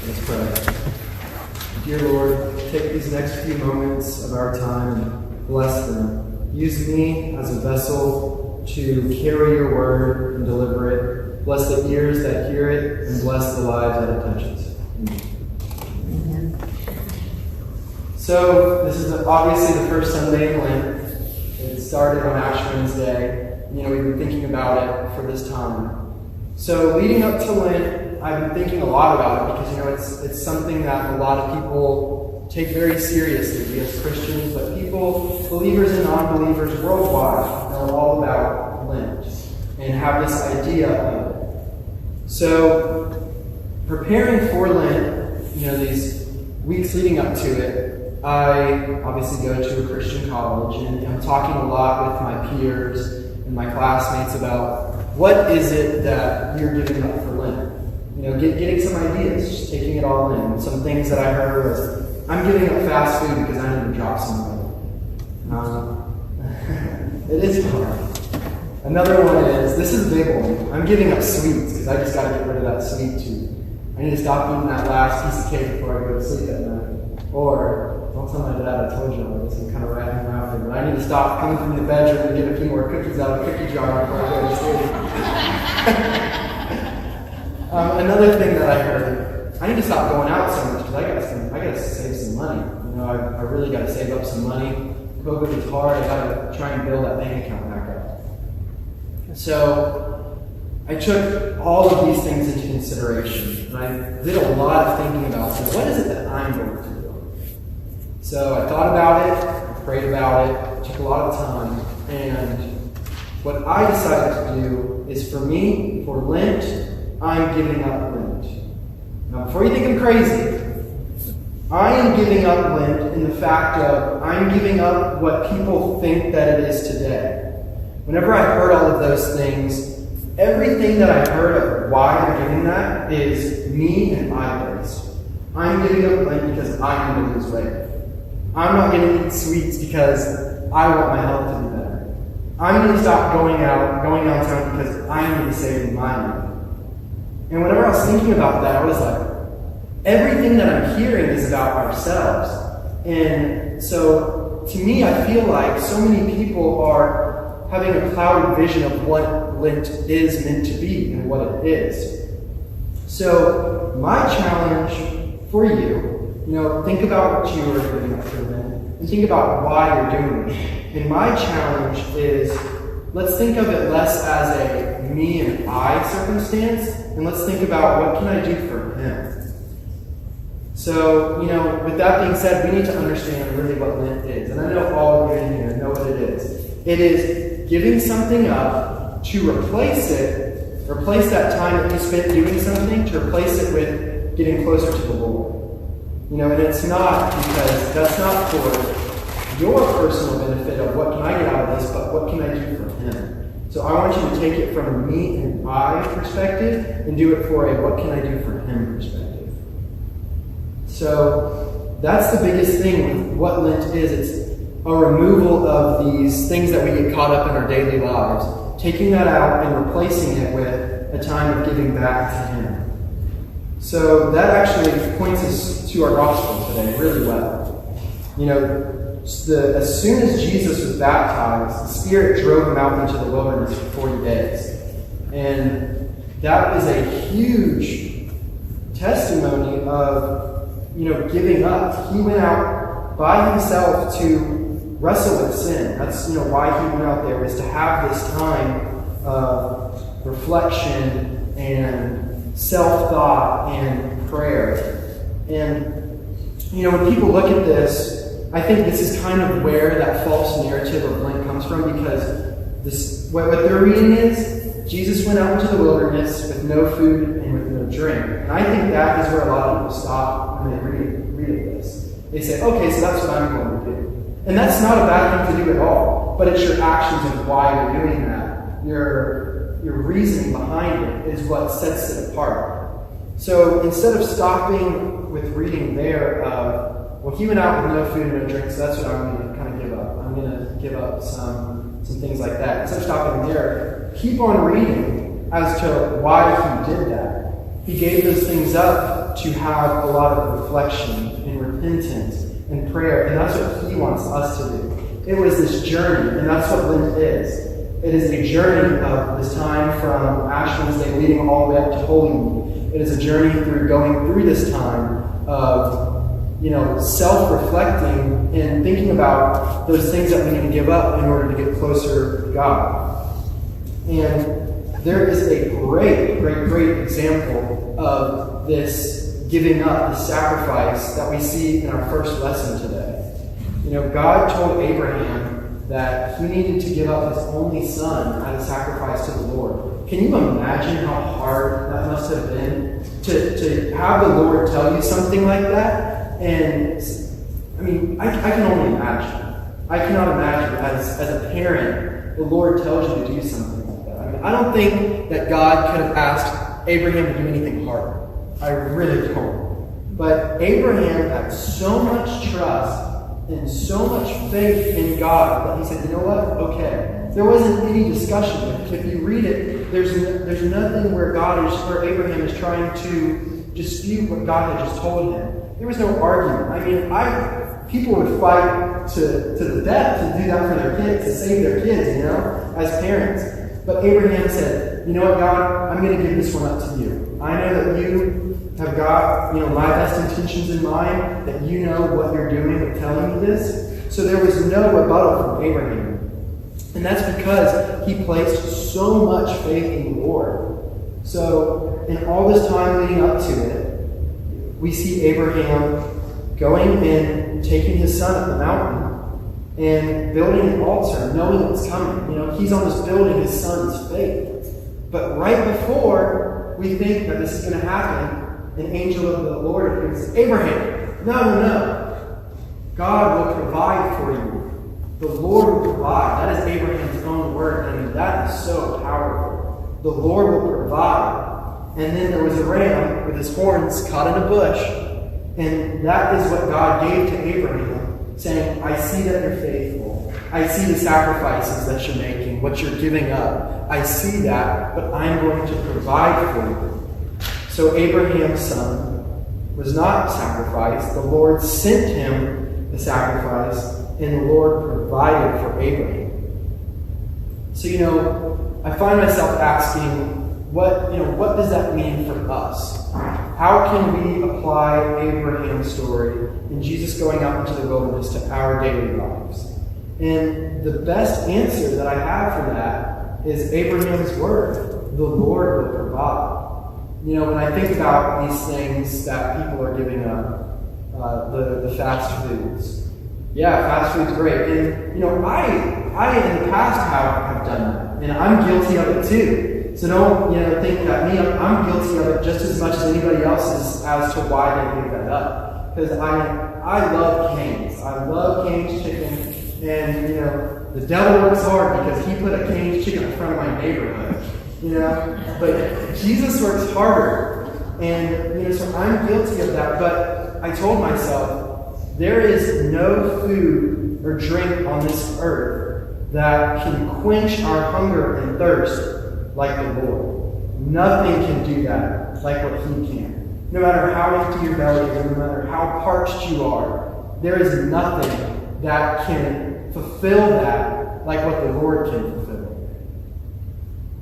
Let's pray. Dear Lord, take these next few moments of our time and bless them. Use me as a vessel to carry your word and deliver it. Bless the ears that hear it, and bless the lives that it touches. Amen. So, this is obviously the first Sunday in Lent. It started on Ash Wednesday. We've been thinking about it for this time. So, leading up to Lent, I've been thinking a lot about it because, it's something that a lot of people take very seriously, we as Christians, but people, believers and non-believers worldwide, know all about Lent and have this idea of it. So, preparing for Lent, these weeks leading up to it, I obviously go to a Christian college, and I'm talking a lot with my peers and my classmates about what is it that you're giving up for Lent. Getting some ideas, just taking it all in. Some things that I heard was, I'm giving up fast food because I need to drop some weight. It is hard. Another one is, this is a big one, I'm giving up sweets because I just got to get rid of that sweet tooth. I need to stop eating that last piece of cake before I go to sleep at night. Or, don't tell my dad I told you all this, I'm kind of ratting him out there, but I need to stop coming from the bedroom and get a few more cookies out of the cookie jar before I go to sleep. Another thing that I heard, I need to stop going out so much because I got to save some money. I really got to save up some money. COVID is hard. I got to try and build that bank account back up. So I took all of these things into consideration, and I did a lot of thinking about, what is it that I'm going to do? So I thought about it, I prayed about it, took a lot of time, and what I decided to do is, for me, for Lent, I'm giving up Lent. Now, before you think I'm crazy, I am giving up Lent in the fact of I'm giving up what people think that it is today. Whenever I heard all of those things, everything that I heard of why I'm giving that is me and I-based. I'm giving up Lent because I need to lose weight. I'm not going to eat sweets because I want my health to be better. I'm going to stop going downtown because I need to save my money. And whenever I was thinking about that, I was like, everything that I'm hearing is about ourselves. And so, to me, I feel like so many people are having a clouded vision of what Lent is meant to be and what it is. So, my challenge for you, think about what you are doing up for Lent, and think about why you're doing it. And my challenge is, let's think of it less as a me and I circumstance, and let's think about what can I do for him. So, with that being said, we need to understand really what Lent is. And I know all of you in here know what it is. It is giving something up to replace that time that you spent doing something, to replace it with getting closer to the Lord. And it's not because that's not for your personal benefit of what can I get out of this, but what can I do for him. So I want you to take it from a me and I perspective and do it for a what can I do for him perspective. So that's the biggest thing with what Lent is. It's a removal of these things that we get caught up in our daily lives, taking that out and replacing it with a time of giving back to him. So that actually points us to our gospel today really well. As soon as Jesus was baptized, the Spirit drove him out into the wilderness for 40 days. And that was a huge testimony of, giving up. He went out by himself to wrestle with sin. That's, why he went out there, was to have this time of reflection and self-thought and prayer. And, when people look at this, I think this is kind of where that false narrative of Lent comes from, because what they're reading is Jesus went out into the wilderness with no food and with no drink. And I think that is where a lot of people stop when they read this. They say, okay, so that's what I'm going to do. And that's not a bad thing to do at all, but it's your actions of why you're doing that. Your reasoning behind it is what sets it apart. So instead of stopping with reading there well, he went out with no food and no drink, so that's what I'm going to kind of give up. I'm going to give up some things like that. Instead of stopping there, keep on reading as to why he did that. He gave those things up to have a lot of reflection and repentance and prayer, and that's what he wants us to do. It was this journey, and that's what Lent is. It is a journey of this time from Ash Wednesday leading all the way up to Holy Week. It is a journey through going through this time of self-reflecting and thinking about those things that we need to give up in order to get closer to God. And there is a great example of this giving up, this sacrifice that we see in our first lesson today. God told Abraham that he needed to give up his only son as a sacrifice to the Lord. Can you imagine how hard that must have been to have the Lord tell you something like that? And I can only imagine. I cannot imagine as a parent, the Lord tells you to do something like that. I don't think that God could have asked Abraham to do anything harder. I really don't. But Abraham had so much trust and so much faith in God that he said, you know what? Okay. There wasn't any discussion. If you read it, there's nothing where Abraham is trying to dispute what God had just told him. There was no argument. People would fight to the death to do that for their kids, to save their kids, as parents. But Abraham said, you know what, God, I'm going to give this one up to you. I know that you have got, my best intentions in mind, that you know what you're doing with telling me this. So there was no rebuttal from Abraham. And that's because he placed so much faith in the Lord. So in all this time leading up to it, we see Abraham going and taking his son up the mountain and building an altar, knowing what's coming. He's almost building his son's faith. But right before we think that this is going to happen, an angel of the Lord appears and says, Abraham, no. God will provide for you. The Lord will provide. That is Abraham's own word, and that is so powerful. The Lord will provide. And then there was a ram with his horns caught in a bush. And that is what God gave to Abraham, saying, I see that you're faithful. I see the sacrifices that you're making, what you're giving up. I see that, but I'm going to provide for you. So Abraham's son was not sacrificed. The Lord sent him the sacrifice, and the Lord provided for Abraham. So, I find myself asking, what does that mean for us? How can we apply Abraham's story and Jesus going out into the wilderness to our daily lives? And the best answer that I have for that is Abraham's word. The Lord will provide. When I think about these things that people are giving up, the fast foods. Yeah, fast food's great. And, I in the past have done that. And I'm guilty of it too. So don't, think that I'm guilty of it just as much as anybody else is as to why they give that up. Because I love Cane's. I love Cane's chicken. And, the devil works hard because he put a Cane's chicken in front of my neighborhood. But Jesus works harder. And, so I'm guilty of that. But I told myself, there is no food or drink on this earth that can quench our hunger and thirst like the Lord. Nothing can do that like what He can. No matter how empty your belly is, no matter how parched you are, there is nothing that can fulfill that like what the Lord can fulfill.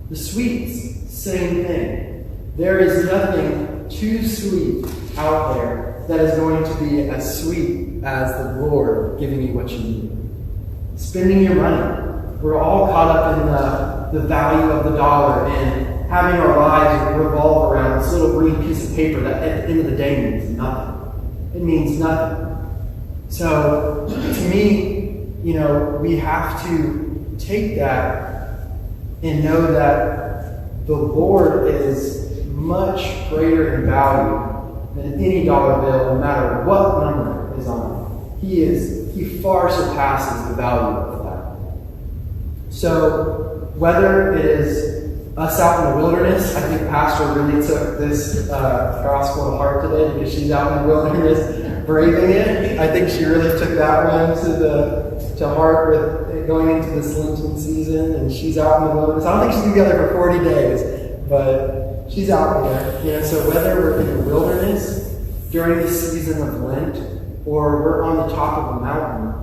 The sweets, same thing. There is nothing too sweet out there that is going to be as sweet as the Lord giving you what you need. Spending your money. We're all caught up in the value of the dollar and having our lives revolve around this little green piece of paper that at the end of the day means nothing. It means nothing. So, to me, we have to take that and know that the Lord is much greater in value than any dollar bill, no matter what number is on it. He far surpasses the value of that. So, whether it is us out in the wilderness, I think Pastor really took this gospel to heart today because she's out in the wilderness braving it. I think she really took that one to heart with going into this Lenten season, and she's out in the wilderness. I don't think she's going to be out there for 40 days, but she's out there. So whether we're in the wilderness during this season of Lent or we're on the top of a mountain,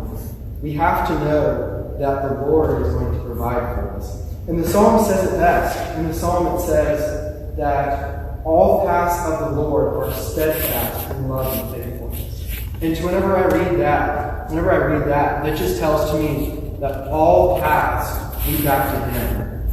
we have to know that the Lord is going to provide for us. And the psalm says it best. In the psalm it says that all paths of the Lord are steadfast in love and faithfulness. And whenever I read that, that just tells to me that all paths lead back to Him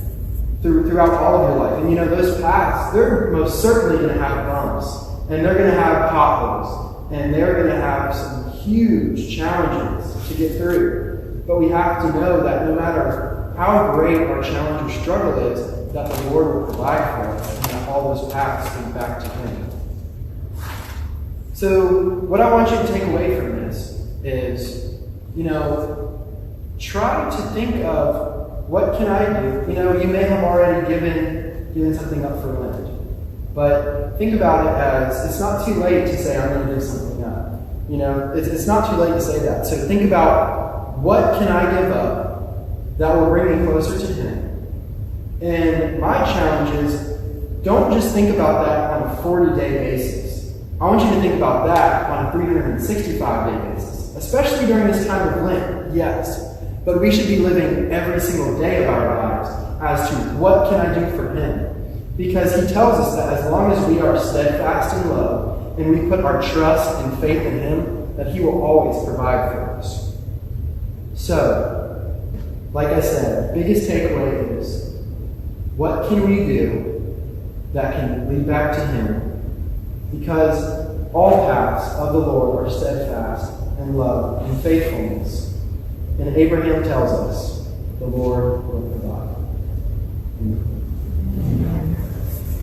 throughout all of your life. And those paths, they're most certainly going to have bumps, and they're going to have potholes, and they're going to have some huge challenges to get through. But we have to know that no matter how great our challenge or struggle is, that the Lord will provide for us, and that all those paths lead back to Him. So what I want you to take away from this is, try to think of, what can I do? You may have already given something up for Lent, but think about it as it's not too late to say, I'm going to give something up. It's not too late to say that. So think about, what can I give up that will bring me closer to Him? And my challenge is, don't just think about that on a 40-day basis. I want you to think about that on a 365-day basis, especially during this time of Lent, yes. But we should be living every single day of our lives as to, what can I do for Him? Because He tells us that as long as we are steadfast in love and we put our trust and faith in Him, that He will always provide for us. So, like I said, biggest takeaway is, what can we do that can lead back to Him? Because all paths of the Lord are steadfast in love and faithfulness. And Abraham tells us, the Lord will provide.